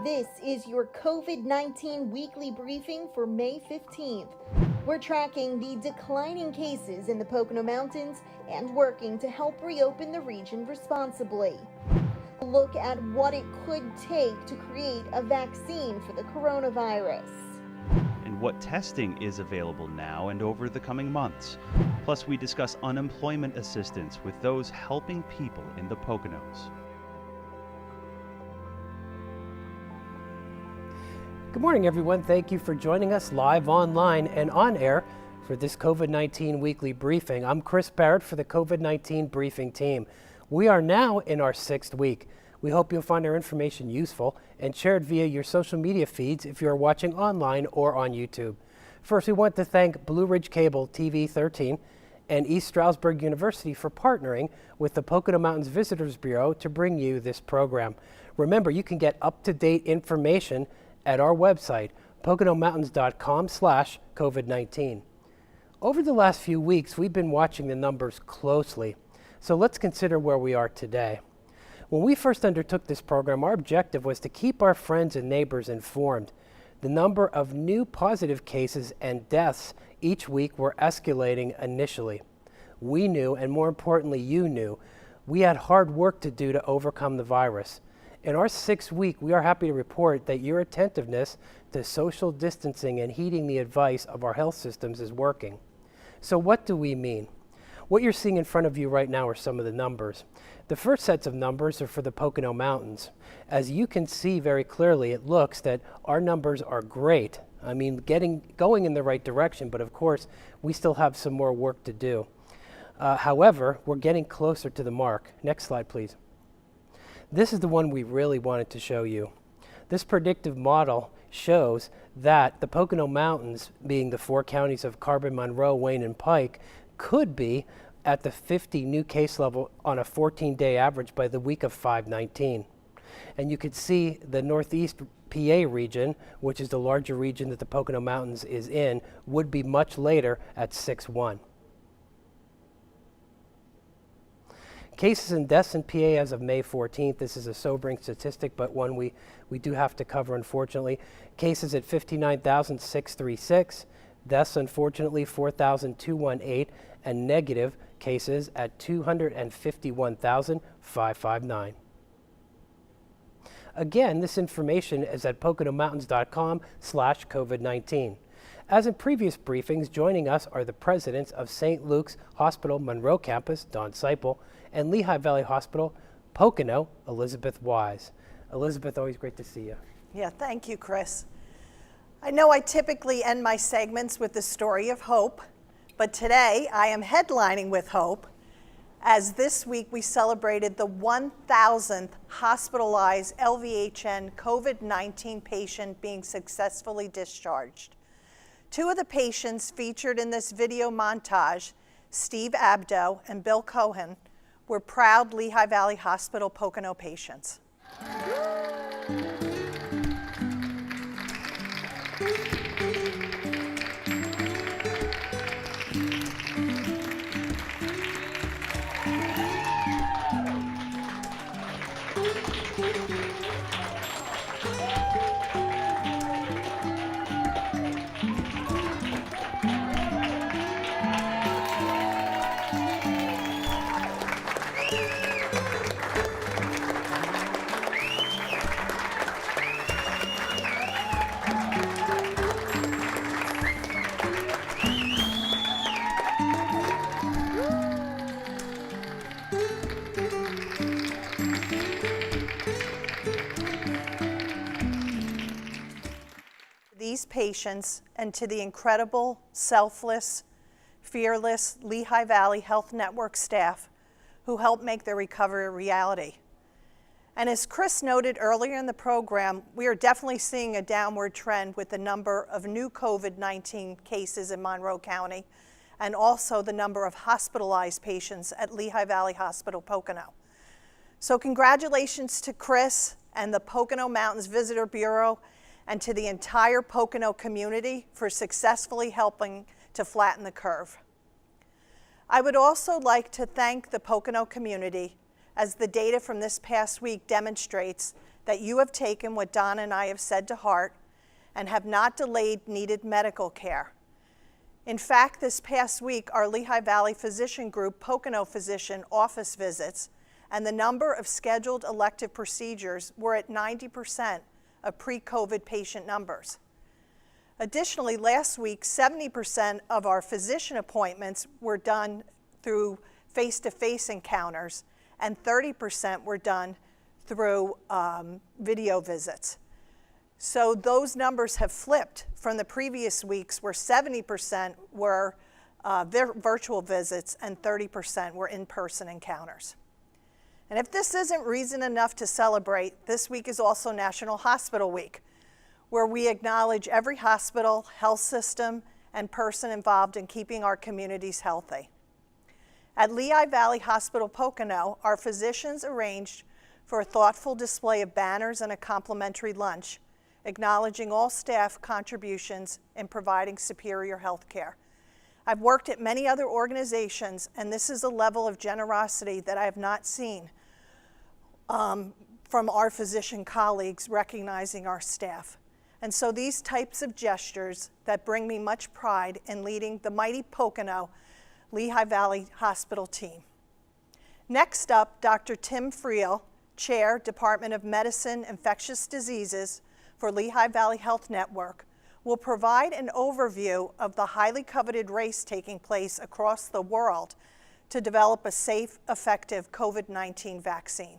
This is your COVID-19 weekly briefing for May 15th. We're tracking the declining cases in the Pocono Mountains and working to help reopen the region responsibly. Look at what it could take to create a vaccine for the coronavirus. And what testing is available now and over the coming months. Plus, we discuss unemployment assistance with those helping people in the Poconos. Good morning, everyone. Thank you for joining us live online and on air for this COVID-19 weekly briefing. I'm Chris Barrett for the COVID-19 briefing team. We are now in our 6th week. We hope you'll find our information useful and share it via your social media feeds if you are watching online or on YouTube. First, we want to thank Blue Ridge Cable TV 13 and East Stroudsburg University for partnering with the Pocono Mountains Visitors Bureau to bring you this program. Remember, you can get up-to-date information at our website, poconomountains.com/COVID-19. Over the last few weeks, we've been watching the numbers closely. So let's consider where we are today. When we first undertook this program, our objective was to keep our friends and neighbors informed. The number of new positive cases and deaths each week were escalating initially. We knew, and more importantly, you knew, we had hard work to do to overcome the virus. In our 6th week, we are happy to report that your attentiveness to social distancing and heeding the advice of our health systems is working. So what do we mean? What you're seeing in front of you right now are some of the numbers. The first sets of numbers are for the Pocono Mountains. As you can see very clearly, it looks that our numbers are great. I mean, going in the right direction, but of course, we still have some more work to do. However, we're getting closer to the mark. Next slide, please. This is the one we really wanted to show you. This predictive model shows that the Pocono Mountains, being the 4 counties of Carbon, Monroe, Wayne, and Pike, could be at the 50 new case level on a 14-day average by the week of 5/19. And you could see the Northeast PA region, which is the larger region that the Pocono Mountains is in, would be much later at 6/1. Cases and deaths in PA as of May 14th. This is a sobering statistic, but one we do have to cover, unfortunately. Cases at 59,636. Deaths, unfortunately, 4,218. And negative cases at 251,559. Again, this information is at poconomountains.com/COVID-19. As in previous briefings, joining us are the presidents of St. Luke's Hospital Monroe campus, Don Seiple, and Lehigh Valley Hospital, Pocono, Elizabeth Wise. Elizabeth, always great to see you. Yeah, thank you, Chris. I know I typically end my segments with the story of hope, but today I am headlining with hope, as this week we celebrated the 1,000th hospitalized LVHN COVID-19 patient being successfully discharged. 2 of the patients featured in this video montage, Steve Abdo and Bill Cohen, were proud Lehigh Valley Hospital Pocono patients. These patients and to the incredible, selfless, fearless Lehigh Valley Health Network staff who helped make their recovery a reality. And as Chris noted earlier in the program, we are definitely seeing a downward trend with the number of new COVID-19 cases in Monroe County and also the number of hospitalized patients at Lehigh Valley Hospital Pocono. So congratulations to Chris and the Pocono Mountains Visitor Bureau and to the entire Pocono community for successfully helping to flatten the curve. I would also like to thank the Pocono community, as the data from this past week demonstrates that you have taken what Donna and I have said to heart and have not delayed needed medical care. In fact, this past week, our Lehigh Valley Physician Group Pocono physician office visits and the number of scheduled elective procedures were at 90% of pre-COVID patient numbers. Additionally, last week, 70% of our physician appointments were done through face-to-face encounters, and 30% were done through video visits. So those numbers have flipped from the previous weeks, where 70% were virtual visits and 30% were in-person encounters. And if this isn't reason enough to celebrate, this week is also National Hospital Week, where we acknowledge every hospital, health system, and person involved in keeping our communities healthy. At Lehigh Valley Hospital-Pocono, our physicians arranged for a thoughtful display of banners and a complimentary lunch, acknowledging all staff contributions in providing superior health care. I've worked at many other organizations, and this is a level of generosity that I have not seen from our physician colleagues recognizing our staff. And so these types of gestures that bring me much pride in leading the mighty Pocono Lehigh Valley Hospital team. Next up, Dr. Tim Friel, Chair, Department of Medicine, Infectious Diseases for Lehigh Valley Health Network, will provide an overview of the highly coveted race taking place across the world to develop a safe, effective COVID-19 vaccine.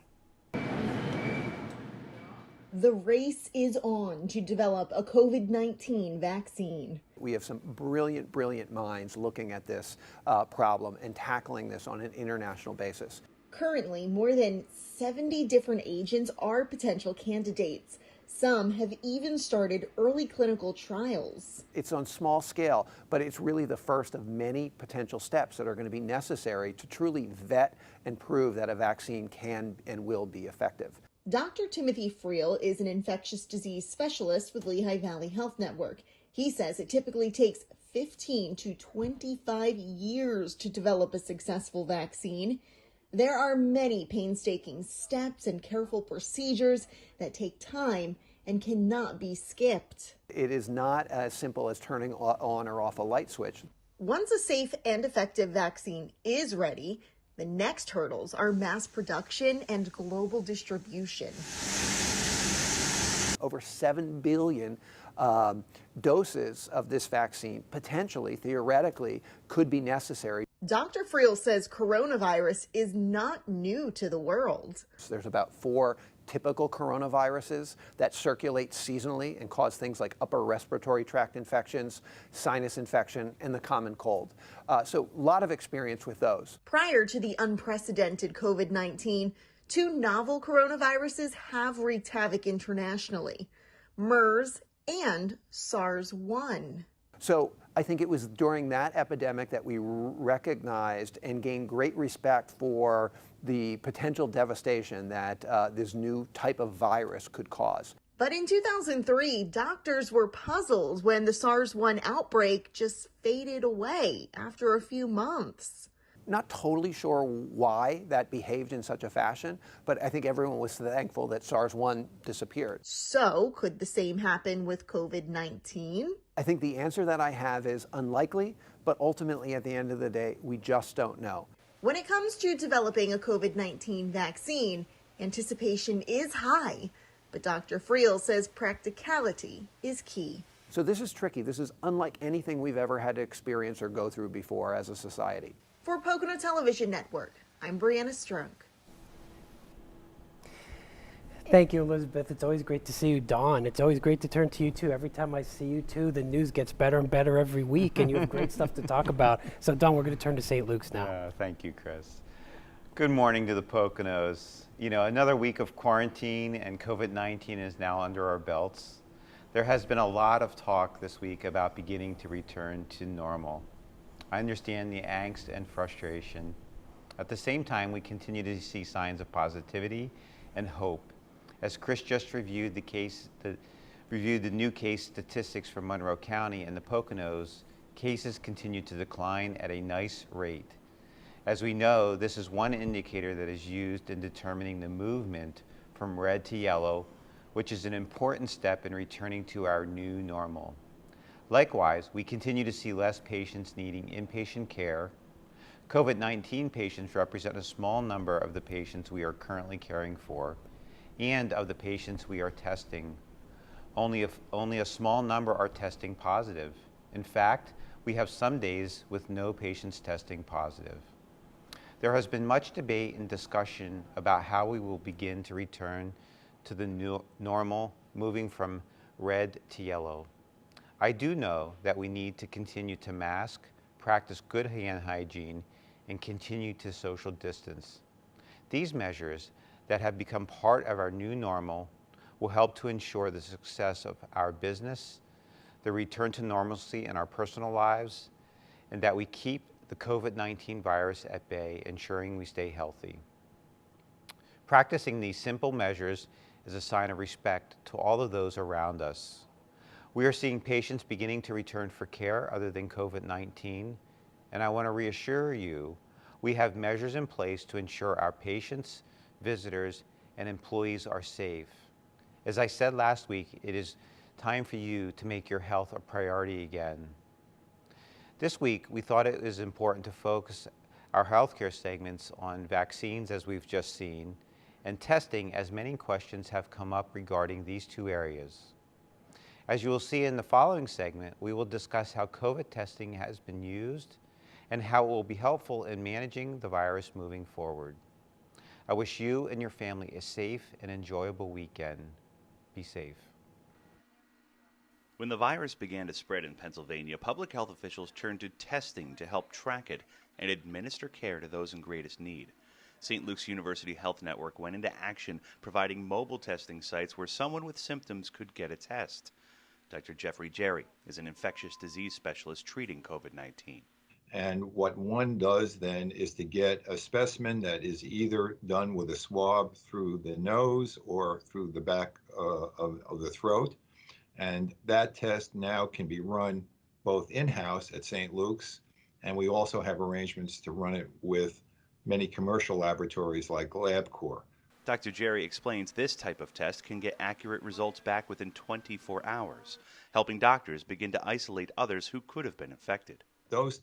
The race is on to develop a COVID-19 vaccine. We have some brilliant, brilliant minds looking at this problem and tackling this on an international basis. Currently, more than 70 different agents are potential candidates. Some have even started early clinical trials. It's on small scale, but it's really the first of many potential steps that are going to be necessary to truly vet and prove that a vaccine can and will be effective. Dr. Timothy Friel is an infectious disease specialist with Lehigh Valley Health Network. He says it typically takes 15 to 25 years to develop a successful vaccine. There are many painstaking steps and careful procedures that take time and cannot be skipped. It is not as simple as turning on or off a light switch. Once a safe and effective vaccine is ready, the next hurdles are mass production and global distribution. Over 7 billion doses of this vaccine potentially, theoretically, could be necessary. Dr. Friel says coronavirus is not new to the world. There's about 4 typical coronaviruses that circulate seasonally and cause things like upper respiratory tract infections, sinus infection, and the common cold. So a lot of experience with those. Prior to the unprecedented COVID-19, 2 novel coronaviruses have wreaked havoc internationally, MERS and SARS-1. So I think it was during that epidemic that we recognized and gained great respect for the potential devastation that this new type of virus could cause. But in 2003, doctors were puzzled when the SARS-1 outbreak just faded away after a few months. Not totally sure why that behaved in such a fashion, but I think everyone was thankful that SARS-1 disappeared. So, could the same happen with COVID-19? I think the answer that I have is unlikely, but ultimately at the end of the day, we just don't know. When it comes to developing a COVID-19 vaccine, anticipation is high, but Dr. Friel says practicality is key. So this is tricky. This is unlike anything we've ever had to experience or go through before as a society. For Pocono Television Network, I'm Brianna Strunk. Thank you, Elizabeth. It's always great to see you, Dawn. It's always great to turn to you, too. Every time I see you, too, the news gets better and better every week, and you have great stuff to talk about. So, Dawn, we're going to turn to St. Luke's now. Thank you, Chris. Good morning to the Poconos. You know, another week of quarantine and COVID-19 is now under our belts. There has been a lot of talk this week about beginning to return to normal. I understand the angst and frustration. At the same time, we continue to see signs of positivity and hope. As Chris just reviewed the new case statistics for Monroe County and the Poconos, cases continue to decline at a nice rate. As we know, this is one indicator that is used in determining the movement from red to yellow which is an important step in returning to our new normal. Likewise, we continue to see less patients needing inpatient care. COVID-19 patients represent a small number of the patients we are currently caring for and of the patients we are testing. Only a small number are testing positive. In fact, we have some days with no patients testing positive. There has been much debate and discussion about how we will begin to return to the new normal, moving from red to yellow. I do know that we need to continue to mask, practice good hand hygiene, and continue to social distance. These measures that have become part of our new normal will help to ensure the success of our business, the return to normalcy in our personal lives, and that we keep the COVID-19 virus at bay, ensuring we stay healthy. Practicing these simple measures is a sign of respect to all of those around us. We are seeing patients beginning to return for care other than COVID-19, and I want to reassure you, we have measures in place to ensure our patients, visitors, and employees are safe. As I said last week, it is time for you to make your health a priority again. This week, we thought it was important to focus our healthcare segments on vaccines, as we've just seen, and testing, as many questions have come up regarding these two areas. As you will see in the following segment, we will discuss how COVID testing has been used and how it will be helpful in managing the virus moving forward. I wish you and your family a safe and enjoyable weekend. Be safe. When the virus began to spread in Pennsylvania, public health officials turned to testing to help track it and administer care to those in greatest need. St. Luke's University Health Network went into action, providing mobile testing sites where someone with symptoms could get a test. Dr. Jeffrey Jerry is an infectious disease specialist treating COVID-19. And what one does then is to get a specimen that is either done with a swab through the nose or through the back of the throat. And that test now can be run both in-house at St. Luke's, and we also have arrangements to run it with many commercial laboratories like LabCorp. Dr. Jerry explains this type of test can get accurate results back within 24 hours, helping doctors begin to isolate others who could have been infected. Those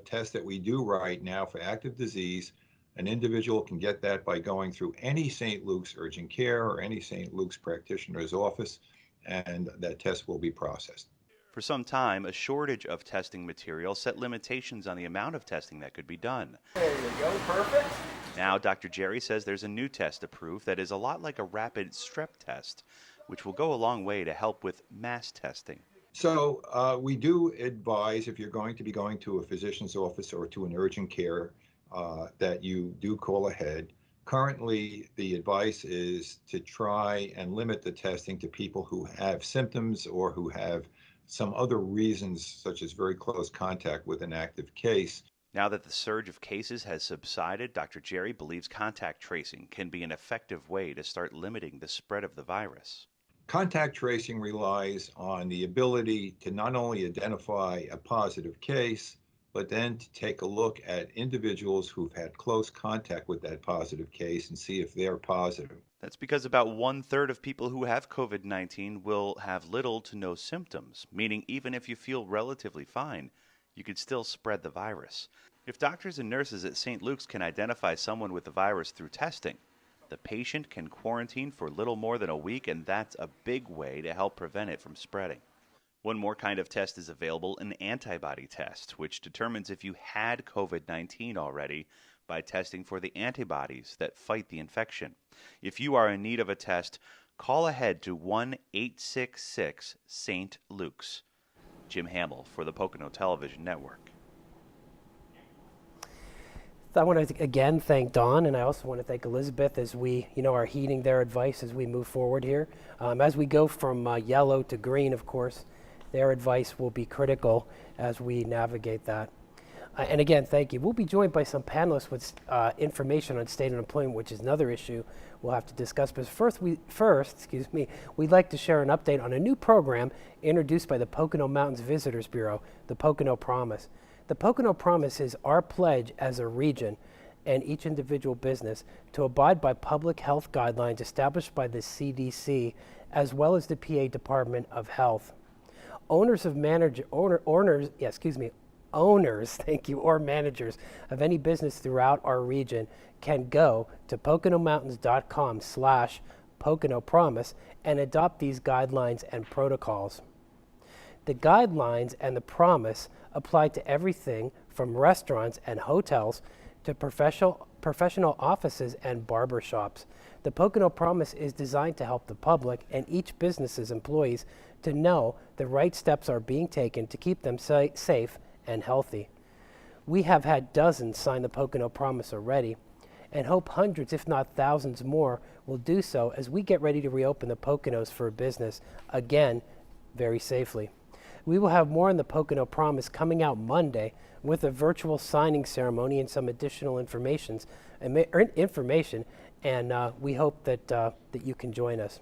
tests that we do right now for active disease, an individual can get that by going through any St. Luke's urgent care or any St. Luke's practitioner's office, and that test will be processed. For some time, a shortage of testing material set limitations on the amount of testing that could be done. There you go, perfect. Now, Dr. Jerry says there's a new test approved that is a lot like a rapid strep test, which will go a long way to help with mass testing. So we do advise, if you're going to be going to a physician's office or to an urgent care, that you do call ahead. Currently, the advice is to try and limit the testing to people who have symptoms or who have some other reasons, such as very close contact with an active case. Now that the surge of cases has subsided, Dr. Jerry believes contact tracing can be an effective way to start limiting the spread of the virus. Contact tracing relies on the ability to not only identify a positive case, but then to take a look at individuals who've had close contact with that positive case and see if they're positive. That's because about 1/3 of people who have COVID-19 will have little to no symptoms, meaning even if you feel relatively fine, you could still spread the virus. If doctors and nurses at St. Luke's can identify someone with the virus through testing, the patient can quarantine for little more than a week, and that's a big way to help prevent it from spreading. One more kind of test is available, an antibody test, which determines if you had COVID-19 already by testing for the antibodies that fight the infection. If you are in need of a test, call ahead to 1-866-ST. Luke's. Jim Hamill for the Pocono Television Network. I want to again thank Dawn, and I also want to thank Elizabeth as we, are heeding their advice as we move forward here. As we go from yellow to green, of course, their advice will be critical as we navigate that. And again, thank you. We'll be joined by some panelists with information on state unemployment, which is another issue we'll have to discuss. But first, we'd like to share an update on a new program introduced by the Pocono Mountains Visitors Bureau, the Pocono Promise. The Pocono Promise is our pledge as a region and each individual business to abide by public health guidelines established by the CDC as well as the PA Department of Health. Owners, thank you, or managers of any business throughout our region can go to PoconoMountains.com/Pocono Promise and adopt these guidelines and protocols. The guidelines and the promise apply to everything from restaurants and hotels to professional offices and barbershops. The Pocono Promise is designed to help the public and each business's employees to know the right steps are being taken to keep them safe and healthy. We have had dozens sign the Pocono Promise already and hope hundreds, if not thousands more, will do so as we get ready to reopen the Poconos for business again very safely. We will have more on the Pocono Promise coming out Monday with a virtual signing ceremony and some additional information, and we hope that you can join us.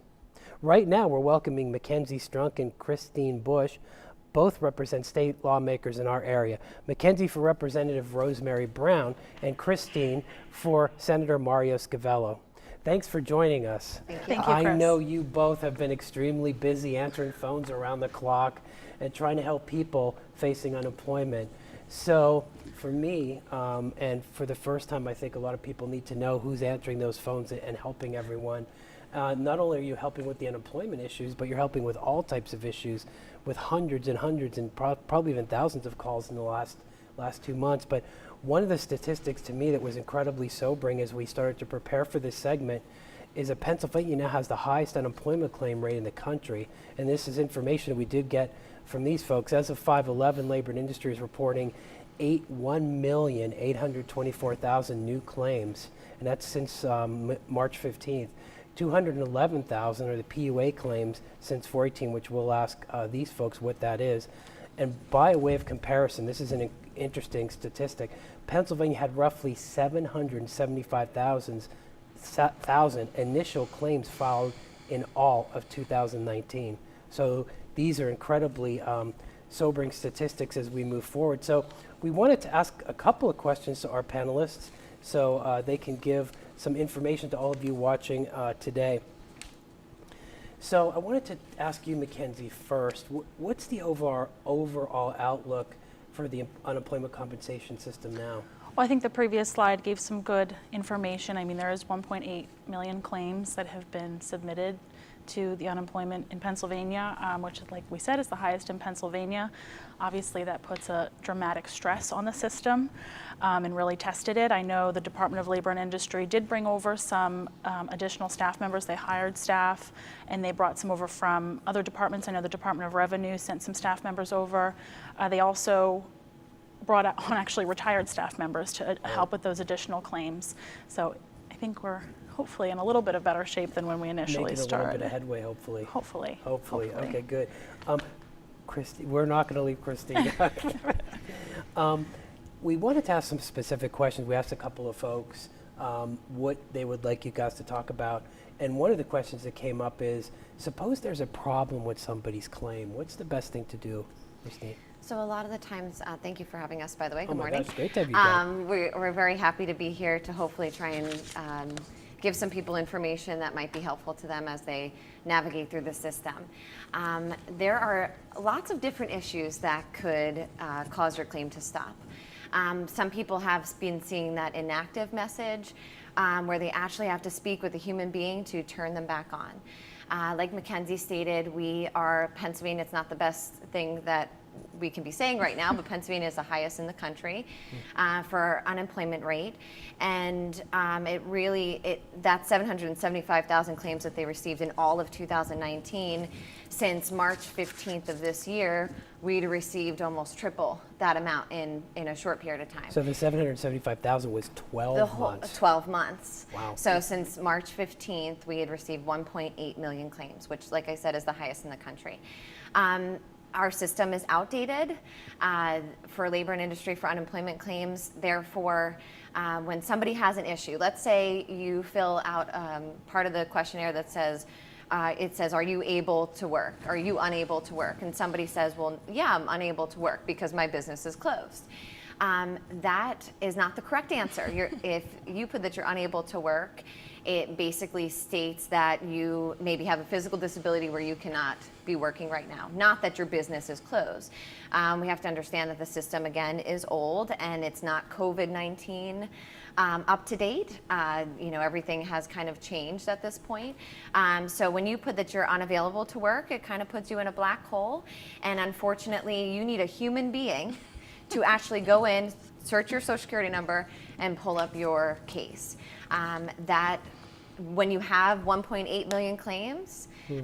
Right now, we're welcoming Mackenzie Strunk and Kristine Bush. Both represent state lawmakers in our area. Mackenzie for Representative Rosemary Brown and Kristine for Senator Mario Scavello. Thanks for joining us. Thank you, I Chris. know you both have been extremely busy answering phones around the clock and trying to help people facing unemployment. So for me, and for the first time, I think a lot of people need to know who's answering those phones and helping everyone. Not only are you helping with the unemployment issues, but you're helping with all types of issues with hundreds and hundreds and probably even thousands of calls in the last 2 months. But one of the statistics to me that was incredibly sobering as we started to prepare for this segment is that Pennsylvania now has the highest unemployment claim rate in the country. And this is information that we did get from these folks. As of 5/11, Labor and Industry is reporting 1,824,000 new claims, and that's since March 15th. 211,000 are the PUA claims since 4/18, which we'll ask these folks what that is. And by way of comparison, this is an interesting statistic. Pennsylvania had roughly 775,000 initial claims filed in all of 2019. So these are incredibly sobering statistics as we move forward. So we wanted to ask a couple of questions to our panelists so they can give some information to all of you watching today. So I wanted to ask you, Mackenzie, first. What's the overall outlook for the unemployment compensation system now? Well, I think the previous slide gave some good information. I mean, there is 1.8 million claims that have been submitted to the unemployment in Pennsylvania, which, like we said, is the highest in Pennsylvania. Obviously, that puts a dramatic stress on the system and really tested it. I know the Department of Labor and Industry did bring over some additional staff members. They hired staff, and they brought some over from other departments. I know the Department of Revenue sent some staff members over. They also brought on actually retired staff members to help with those additional claims. So I think we're hopefully in a little bit of better shape than when we initially started. Making a little bit of headway, hopefully. Hopefully. Okay, good. Kristine, we're not going to leave Kristine. We wanted to ask some specific questions. We asked a couple of folks what they would like you guys to talk about. And one of the questions that came up is, suppose there's a problem with somebody's claim. What's the best thing to do, Kristine? So a lot of the times, thank you for having us, by the way. Oh Good morning. Gosh, great to have you back. We're very happy to be here to hopefully try and give some people information that might be helpful to them as they navigate through the system. There are lots of different issues that could cause your claim to stop. Some people have been seeing that inactive message where they actually have to speak with a human being to turn them back on. Like Mackenzie stated, Pennsylvania, it's not the best thing that we can be saying right now, but Pennsylvania is the highest in the country for unemployment rate. And that 775,000 claims that they received in all of 2019, since March 15th of this year, we'd received almost triple that amount in a short period of time. So the 775,000 was 12 months. 12 months. Wow. So since March 15th, we had received 1.8 million claims, which, like I said, is the highest in the country. Our system is outdated for labor and industry for unemployment claims. Therefore, when somebody has an issue, let's say you fill out part of the questionnaire that says, are you able to work? Are you unable to work? And somebody says, well, yeah, I'm unable to work because my business is closed. That is not the correct answer. If you put that you're unable to work, it basically states that you maybe have a physical disability where you cannot be working right now, not that your business is closed. We have to understand that the system, again, is old and it's not COVID-19 up to date. Everything has kind of changed at this point. So when you put that you're unavailable to work, it kind of puts you in a black hole. And unfortunately, you need a human being to actually go in, search your social security number, and pull up your case. That when you have 1.8 million claims, you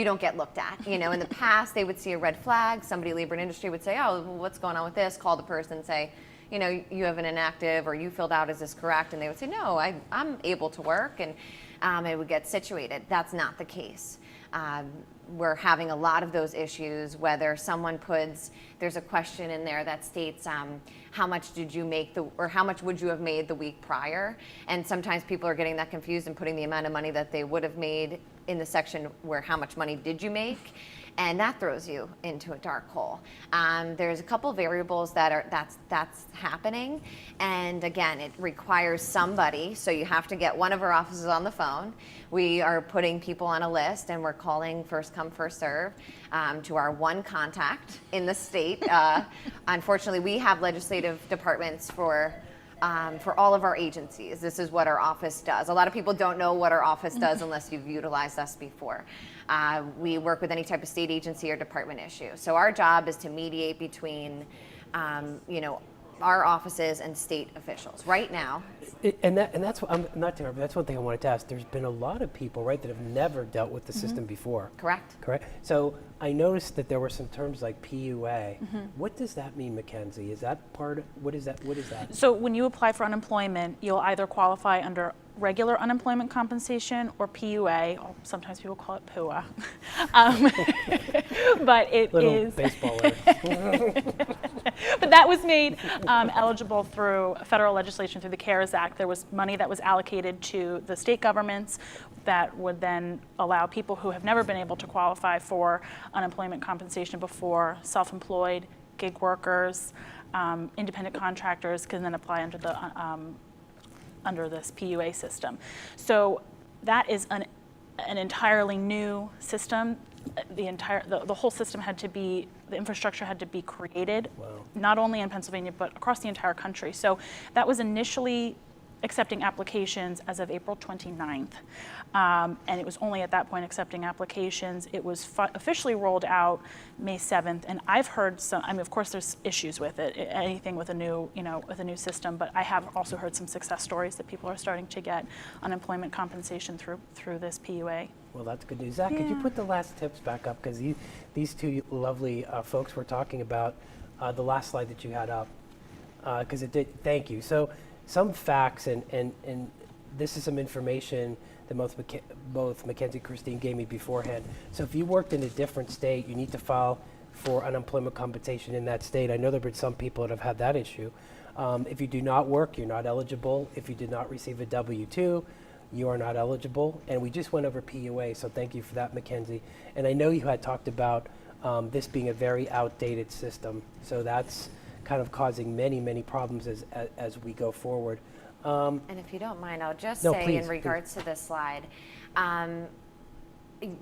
don't get looked at. In the past, they would see a red flag. Somebody in the labor and industry would say, oh, what's going on with this? Call the person, say, you have an inactive, or you filled out, is this correct? And they would say, no, I'm able to work, and it would get situated. That's not the case. We're having a lot of those issues, whether someone there's a question in there that states how much did you make or how much would you have made the week prior? And sometimes people are getting that confused and putting the amount of money that they would have made in the section where how much money did you make? And that throws you into a dark hole. There's a couple variables that's happening, and again, it requires somebody. So you have to get one of our offices on the phone. We are putting people on a list, and we're calling first come, first serve to our one contact in the state. Unfortunately, we have legislative departments for all of our agencies. This is what our office does. A lot of people don't know what our office does unless you've utilized us before. We work with any type of state agency or department issue. So our job is to mediate between, our offices and state officials. Right now. That's what, I'm not terrible. That's one thing I wanted to ask. There's been a lot of people, right, that have never dealt with the system before. Correct. So I noticed that there were some terms like PUA. What does that mean, Mackenzie? Is that what is that? So when you apply for unemployment, you'll either qualify under regular unemployment compensation or PUA, or sometimes people call it PUA. But it is baseball. But that was made eligible through federal legislation through the CARES Act. There was money that was allocated to the state governments that would then allow people who have never been able to qualify for unemployment compensation before, self-employed, gig workers, independent contractors can then apply under the under this PUA system. So that is an entirely new system. The whole system the infrastructure had to be created, not only in Pennsylvania, but across the entire country. So that was initially accepting applications as of April 29th. And it was only at that point accepting applications. It was officially rolled out May 7th. And I've heard of course there's issues with it, anything with a new system, but I have also heard some success stories that people are starting to get unemployment compensation through this PUA. Well, that's good news. Zach, could you put the last tips back up? Because these two lovely folks were talking about the last slide that you had up. Because it did, thank you. So some facts, and this is some information that both Mackenzie and Kristine gave me beforehand. So if you worked in a different state, you need to file for unemployment compensation in that state. I know there have been some people that have had that issue. If you do not work, you're not eligible. If you did not receive a W-2, you are not eligible. And we just went over PUA, so thank you for that, Mackenzie. And I know you had talked about this being a very outdated system, so that's kind of causing many, many problems as we go forward. And if you don't mind, I'll just say please, in regards to this slide,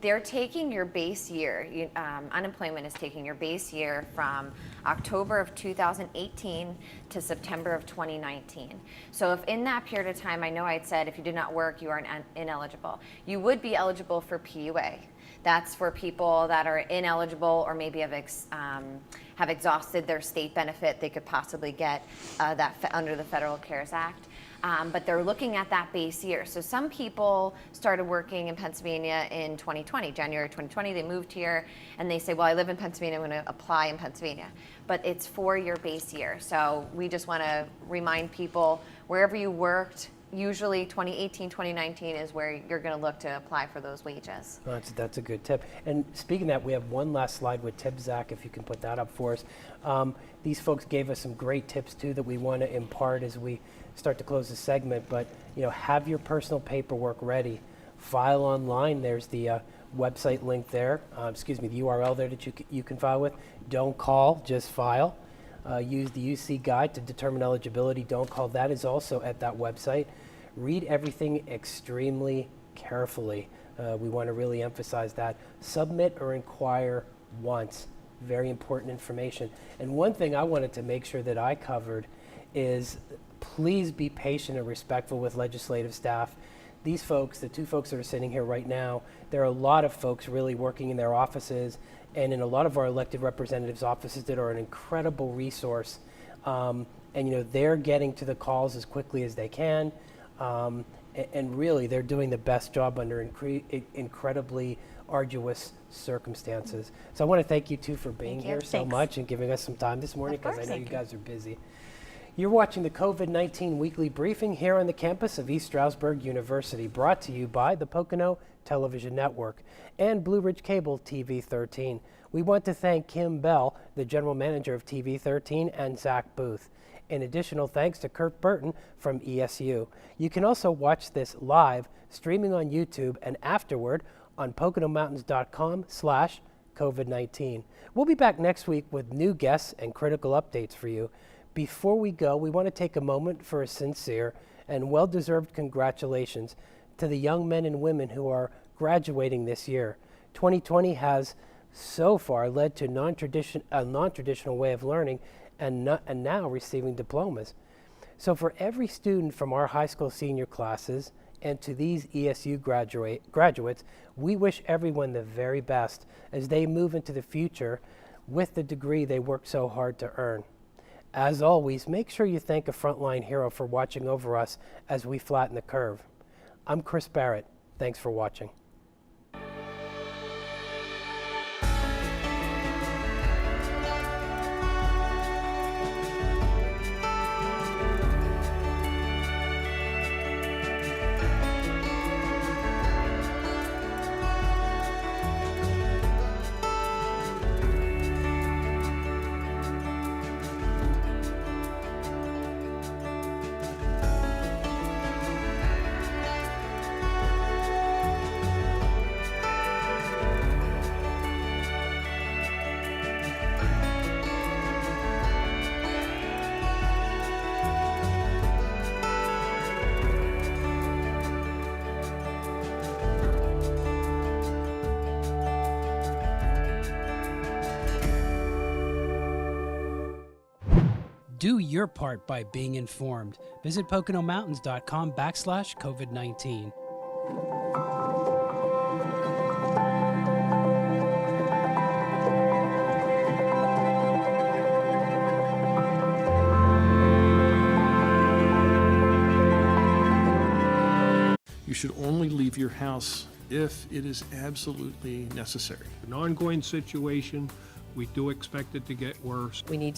they're taking your base year, unemployment is taking your base year from October of 2018 to September of 2019. So if in that period of time, I know I had said if you did not work, you are ineligible. You would be eligible for PUA. That's for people that are ineligible or maybe have exhausted their state benefit they could possibly get under the Federal CARES Act. But they're looking at that base year. So some people started working in Pennsylvania in 2020, January 2020, they moved here and they say, well, I live in Pennsylvania, I'm going to apply in Pennsylvania. But it's for your base year. So we just want to remind people, wherever you worked, usually 2018, 2019 is where you're going to look to apply for those wages. That's a good tip. And speaking of that, we have one last slide with tips, Zach, if you can put that up for us. These folks gave us some great tips too that we want to impart as we start to close the segment, but have your personal paperwork ready. File online. There's the website link there. The URL there that you can file with. Don't call, just file. Use the UC guide to determine eligibility. Don't call. That is also at that website. Read everything extremely carefully. We want to really emphasize that. Submit or inquire once. Very important information. And one thing I wanted to make sure that I covered is please be patient and respectful with legislative staff. These folks, the two folks that are sitting here right now, there are a lot of folks really working in their offices and in a lot of our elected representatives' offices that are an incredible resource. And they're getting to the calls as quickly as they can. And really, they're doing the best job under incredibly arduous circumstances. So I want to thank you two for being here so much and giving us some time this morning, because I know you guys are busy. You're watching the COVID-19 Weekly Briefing here on the campus of East Stroudsburg University, brought to you by the Pocono Television Network and Blue Ridge Cable TV 13. We want to thank Kim Bell, the General Manager of TV 13, and Zach Booth. In additional thanks to Kurt Burton from ESU. You can also watch this live streaming on YouTube and afterward on PoconoMountains.com/COVID-19. We'll be back next week with new guests and critical updates for you. Before we go, we want to take a moment for a sincere and well-deserved congratulations to the young men and women who are graduating this year. 2020 has so far led to a non-traditional way of learning and now receiving diplomas. So for every student from our high school senior classes and to these ESU graduates, we wish everyone the very best as they move into the future with the degree they worked so hard to earn. As always, make sure you thank a frontline hero for watching over us as we flatten the curve. I'm Chris Barrett. Thanks for watching. Do your part by being informed. Visit PoconoMountains.com/COVID-19. You should only leave your house if it is absolutely necessary. An ongoing situation. We do expect it to get worse. We need